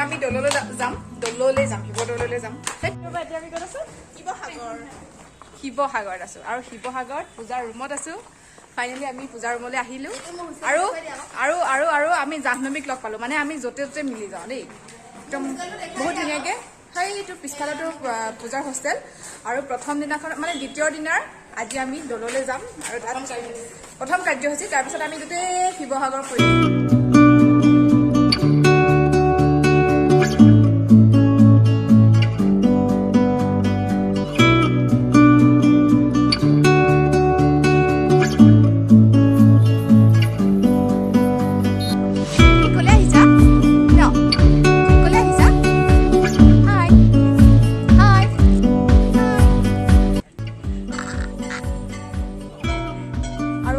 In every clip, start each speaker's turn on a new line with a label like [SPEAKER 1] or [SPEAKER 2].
[SPEAKER 1] আমি দললৈ যাম শিৱদৌললৈ যাম এতিয়া আমি ক'ত আছোঁ শিৱসাগৰত আছোঁ আৰু শিৱসাগৰত পূজাৰ ৰুমত আছোঁ ফাইনেলি আমি পূজাৰ ৰুমলৈ আহিলোঁ আৰু আৰু আৰু আৰু আমি জাহ্নৱীক লগ পালোঁ মানে আমি য'তে ত'তে মিলি যাওঁ দেই একদম বহুত ধুনীয়াকৈ সেইটো পিছফালতো পূজাৰ হোষ্টেল আৰু প্ৰথম দিনাখন মানে দ্বিতীয় দিনাৰ আজি আমি দৌললৈ যাম আৰু প্ৰথম কাৰ্যসূচী তাৰপিছত আমি গোটেই শিৱসাগৰ ফুৰিম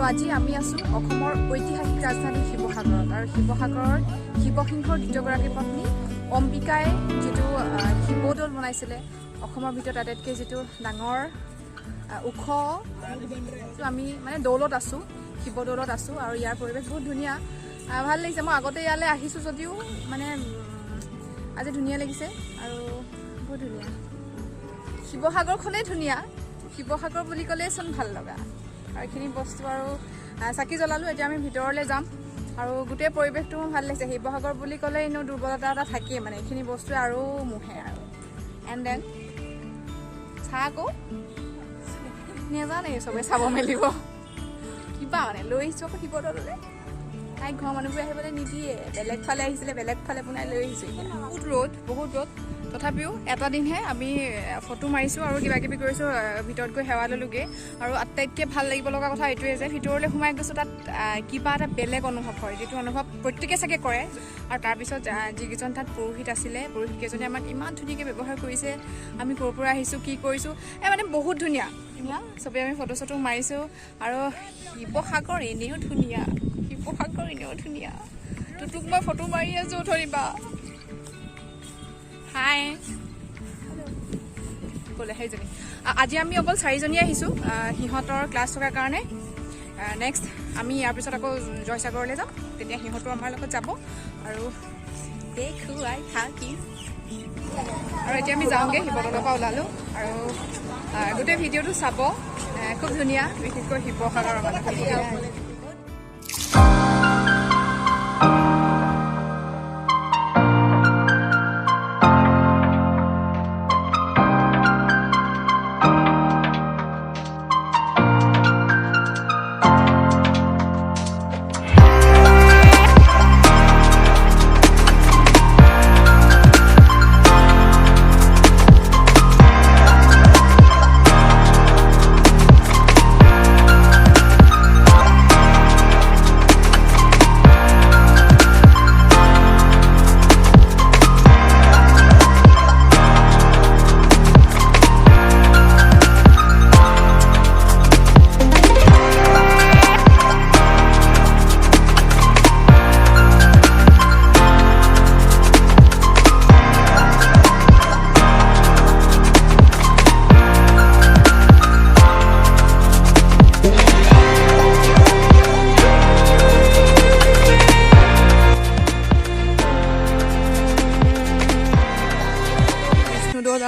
[SPEAKER 1] আজি আমি আছোঁ অসমৰ ঐতিহাসিক ৰাজধানী শিৱসাগৰত আৰু শিৱসাগৰৰ শিৱসিংহৰ দ্বিতীয়গৰাকী পত্নী অম্বিকাই যিটো শিৱদৌল বনাইছিলে অসমৰ ভিতৰত আটাইতকৈ যিটো ডাঙৰ ওখ আমি মানে দৌলত আছোঁ শিৱদৌলত আছোঁ আৰু ইয়াৰ পৰিৱেশ বহুত ধুনীয়া ভাল লাগিছে মই আগতে ইয়ালৈ আহিছোঁ যদিও মানে আজি ধুনীয়া লাগিছে আৰু বহুত ধুনীয়া শিৱসাগৰখনেই ধুনীয়া শিৱসাগৰ বুলি ক'লেইচোন ভাল লগা আৰু এইখিনি বস্তু আৰু চাকি জ্বলালোঁ এতিয়া আমি ভিতৰলৈ যাম আৰু গোটেই পৰিৱেশটো মোৰ ভাল লাগিছে শিৱসাগৰ বুলি ক'লে এনেও দুৰ্বলতা এটা থাকেই মানে এইখিনি বস্তুৱে আৰু মোহে আৰু এণ্ড দেন চাহ আকৌ নেজানে চবে চাব মেলিব কিবা মানে লৈ আহিছোঁ আকৌ শিৱদৌললৈ তাইক ঘৰৰ মানুহবোৰে আহিবলৈ নিদিয়ে বেলেগ ফালে আহিছিলে বেলেগ ফালে বনাই লৈ আহিছোঁ বহুত ৰ'দ তথাপিও এটা দিনহে আমি ফটো মাৰিছোঁ আৰু কিবা কিবি কৰিছোঁ ভিতৰত গৈ সেৱা ল'লোগৈ আৰু আটাইতকৈ ভাল লাগিব লগা কথা এইটোৱে যে ভিতৰলৈ সোমাই গৈছোঁ তাত কিবা এটা বেলেগ অনুভৱ হয় যিটো অনুভৱ প্ৰত্যেকে চাগে কৰে আৰু তাৰপিছত যিকেইজন তাত পুৰোহিত আছিলে পুৰোহিতকেইজনে আমাক ইমান ধুনীয়াকৈ ব্যৱহাৰ কৰিছে আমি ক'ৰ পৰা আহিছোঁ কি কৰিছোঁ মানে বহুত ধুনীয়া চবেই আমি ফটো চটো মাৰিছোঁ আৰু শিৱসাগৰ এনেও ধুনীয়া তোক মই ফটো মাৰি আছোঁ ধৰিবা হাই ক'লে সেইজনী আজি আমি অকল 4জনী আহিছোঁ সিহঁতৰ ক্লাছ থকাৰ কাৰণে নেক্সট আমি ইয়াৰ পিছত আকৌ জয়সাগৰলৈ যাম তেতিয়া সিহঁতো আমাৰ লগত যাব আৰু দেখুৱাই থাকিম আৰু এতিয়া আমি যাওঁগৈ শিৱদৌলৰ পৰা ওলালোঁ আৰু গোটেই ভিডিঅ'টো চাব খুব ধুনীয়া বিশেষকৈ শিৱসাগৰৰ মানে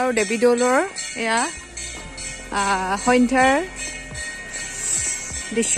[SPEAKER 1] আৰু দেৱী দৌলৰ এয়া সন্ধ্যাৰ দৃশ্য